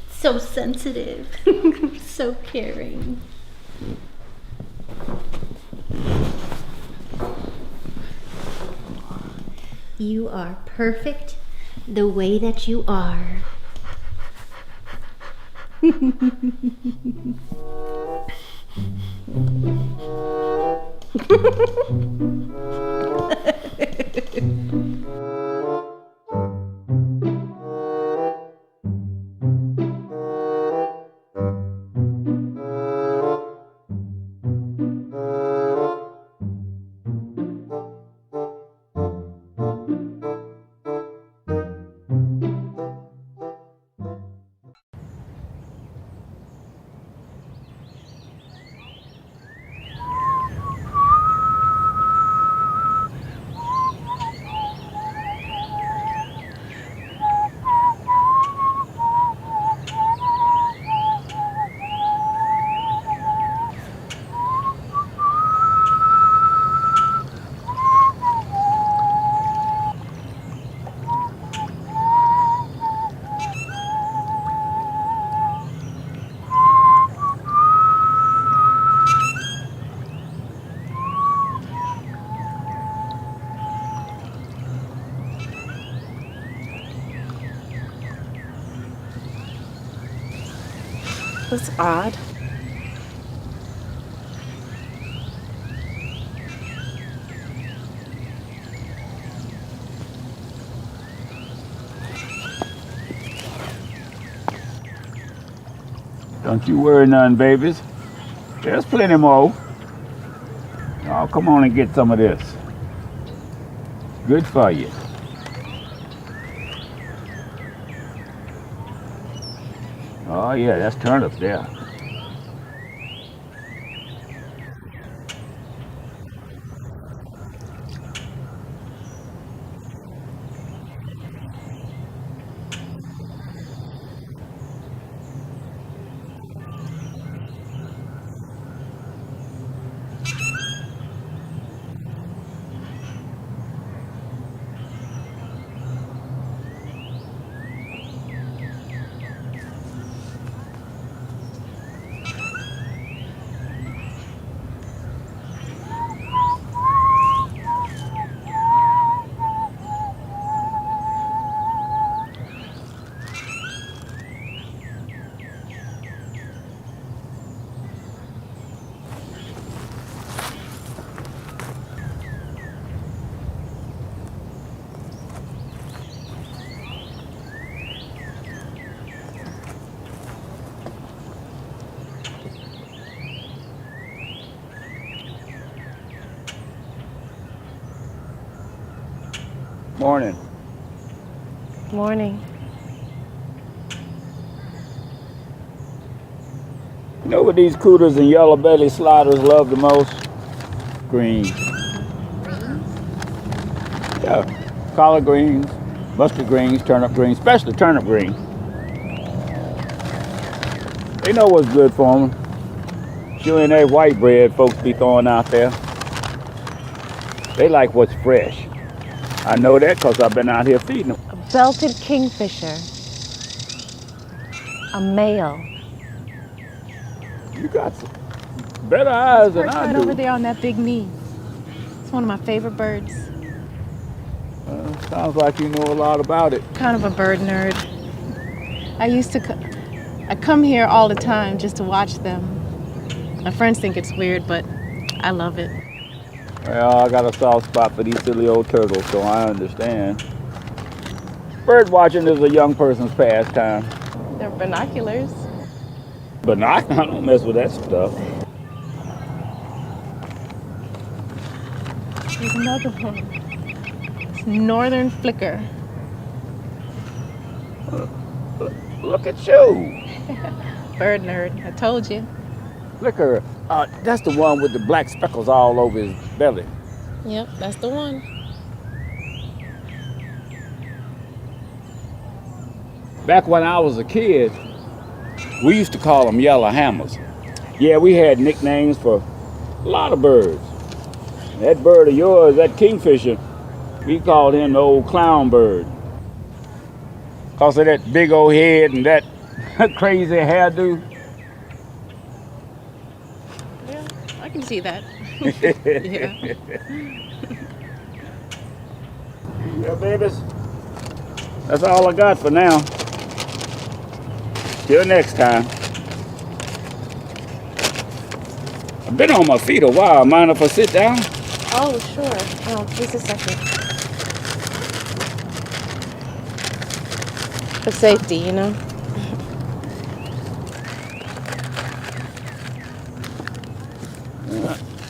So sensitive, so caring. You are perfect the way that you are. That's odd. Don't you worry none, babies. There's plenty more. Oh, come on and get some of this. Good for you. Oh yeah, that's turnips there. Morning. Morning. You know what these cooters and yellow belly sliders love the most? Green. Yeah, collard greens, mustard greens, turnip greens, especially turnip greens. They know what's good for them. Sure ain't that white bread folks be throwing out there. They like what's fresh. I know that because I've been out here feeding them. A belted kingfisher. A male. You got some better eyes than I Right do. over there on that big knee. It's one of my favorite birds. Sounds like you know a lot about it. Kind of a bird nerd. I come here all the time just to watch them. My friends think it's weird, but I love it. Well, I got a soft spot for these silly old turtles, so I understand. Bird watching is a young person's pastime. They're binoculars. Binoculars? I don't mess with that stuff. Here's another one. It's northern flicker. Look at you. Bird nerd, I told you. Flicker, that's the one with the black speckles all over his belly. Yep, that's the one. Back when I was a kid, we used to call them yellow hammers. Yeah, we had nicknames for a lot of birds. That bird of yours, that kingfisher, we called him the old clown bird. Because of that big old head and that crazy hairdo. Yeah, I can see that. Yeah. Yeah, babies. That's all I got for now. Till next time. I've been on my feet a while. Mind if I sit down? Oh, sure. Oh, just a second. For safety, you know?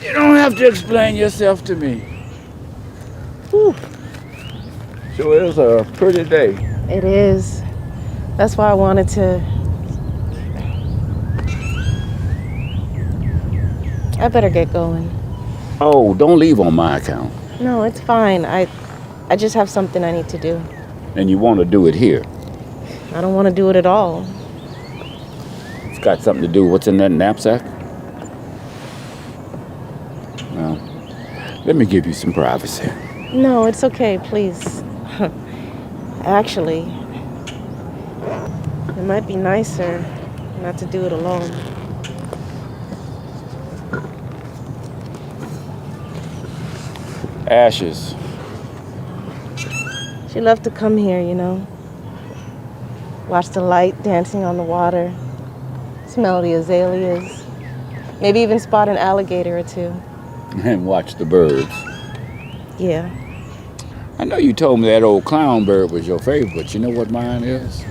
You don't have to explain yourself to me. Whew. Sure is a pretty day. It is. That's why I wanted to... I better get going. Oh, don't leave on my account. No, it's fine. I just have something I need to do. And you want to do it here. I don't want to do it at all. It's got something to do with what's in that knapsack? Well, let me give you some privacy. No, it's okay, please. Actually, it might be nicer not to do it alone. Ashes. She loved to come here, you know. Watch the light dancing on the water. Smell the azaleas. Maybe even spot an alligator or two. And watch the birds. Yeah. I know you told me that old clown bird was your favorite, but you know what mine is?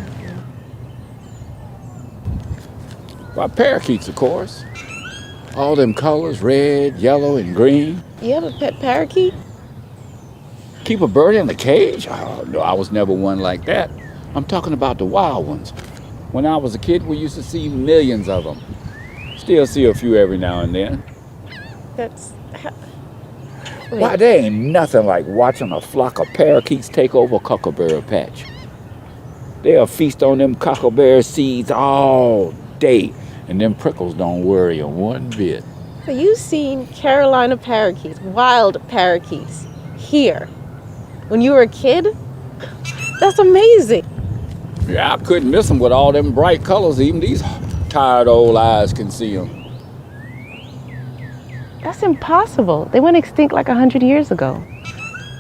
Why, parakeets, of course. All them colors, red, yellow, and green. You have a pet parakeet? Keep a bird in a cage? Oh, no, I was never one like that. I'm talking about the wild ones. When I was a kid, we used to see millions of them. Still see a few every now and then. That's... Why, there ain't nothing like watching a flock of parakeets take over a cockleberry patch. They'll feast on them cockleberry seeds all day, and them prickles don't worry you one bit. So you've seen Carolina parakeets, wild parakeets, here, when you were a kid? That's amazing. Yeah, I couldn't miss them with all them bright colors. Even these tired old eyes can see them. That's impossible. They went extinct like 100 years ago.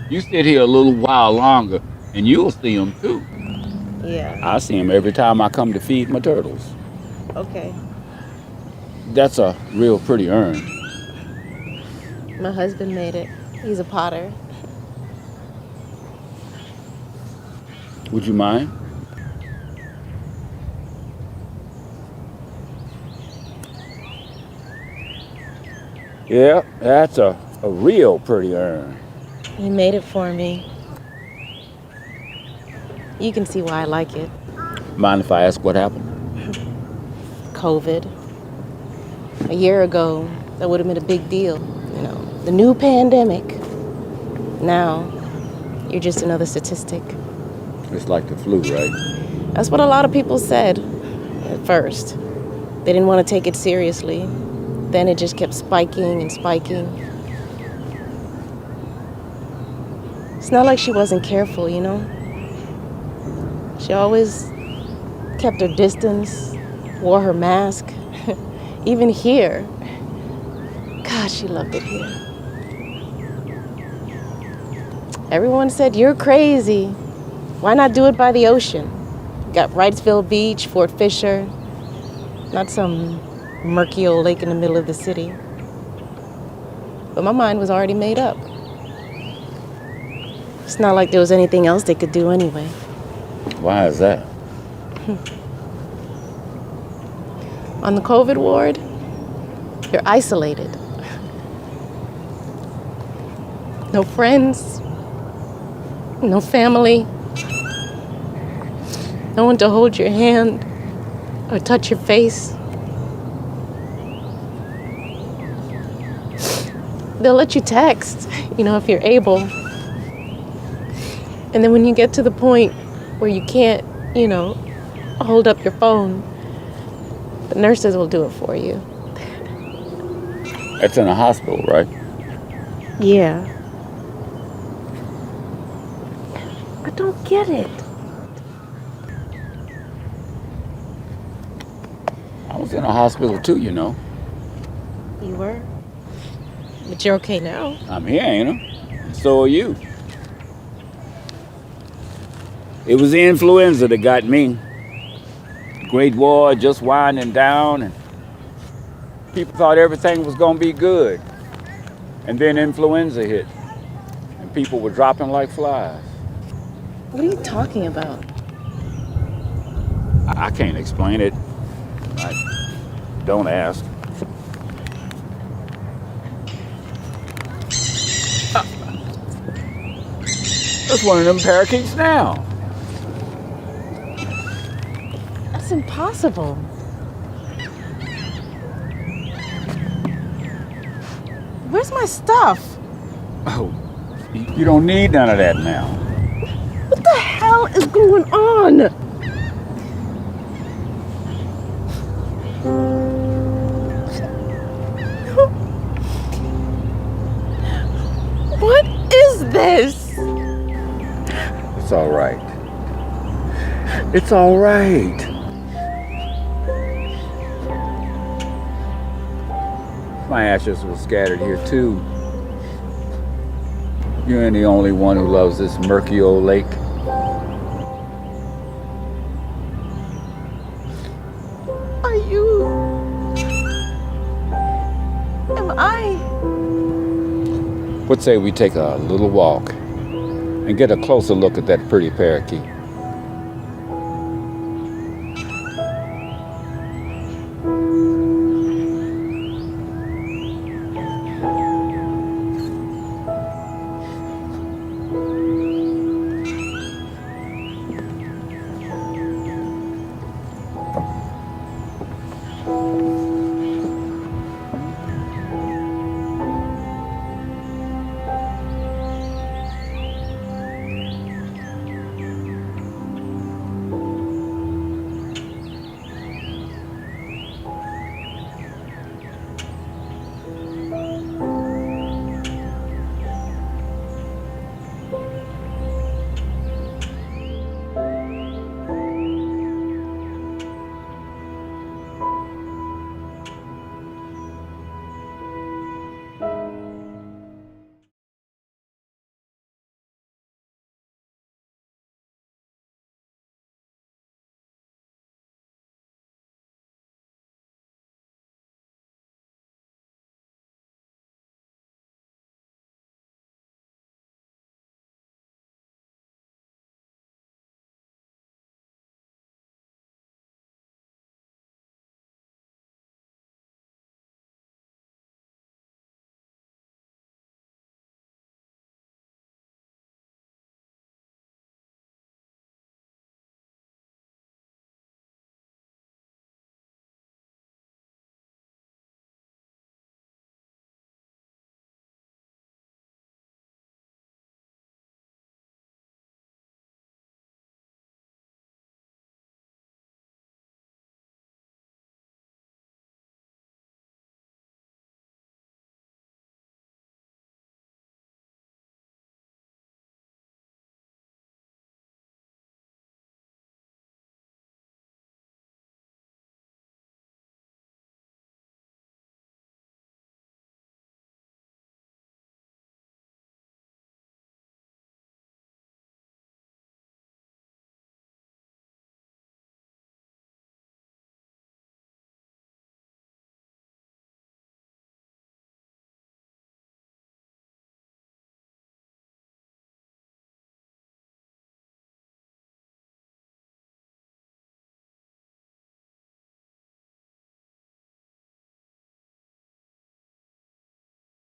You sit here a little while longer, and you'll see them too. Yeah. I see them every time I come to feed my turtles. Okay. That's a real pretty urn. My husband made it. He's a potter. Would you mind? Yeah, that's a real pretty urn. He made it for me. You can see why I like it. Mind if I ask what happened? COVID. A year ago, that would have been a big deal. You know, the new pandemic. Now, you're just another statistic. It's like the flu, right? That's what a lot of people said at first. They didn't want to take it seriously. Then it just kept spiking and spiking. It's not like she wasn't careful, you know? She always kept her distance, wore her mask. Even here. God, she loved it here. Everyone said, you're crazy. Why not do it by the ocean? Got Wrightsville Beach, Fort Fisher, not some murky old lake in the middle of the city. But my mind was already made up. It's not like there was anything else they could do anyway. Why is that? On the COVID ward, you're isolated. No friends, no family, no one to hold your hand or touch your face. They'll let you text, if you're able. And then when you get to the point where you can't, hold up your phone, the nurses will do it for you. That's in a hospital, right? Yeah. I don't get it. I was in a hospital too, You were? But you're okay now. I'm here, ain't I? And so are you. It was the influenza that got me. Great War just winding down, and people thought everything was gonna be good. And then influenza hit, and people were dropping like flies. What are you talking about? I can't explain it. Don't ask. That's one of them parakeets now. That's impossible. Where's my stuff? Oh, you don't need none of that now. What the hell is going on? What is this? It's all right. It's all right. My ashes were scattered here too. You ain't the only one who loves this murky old lake. Are you? Am I? What say we take a little walk and get a closer look at that pretty parakeet?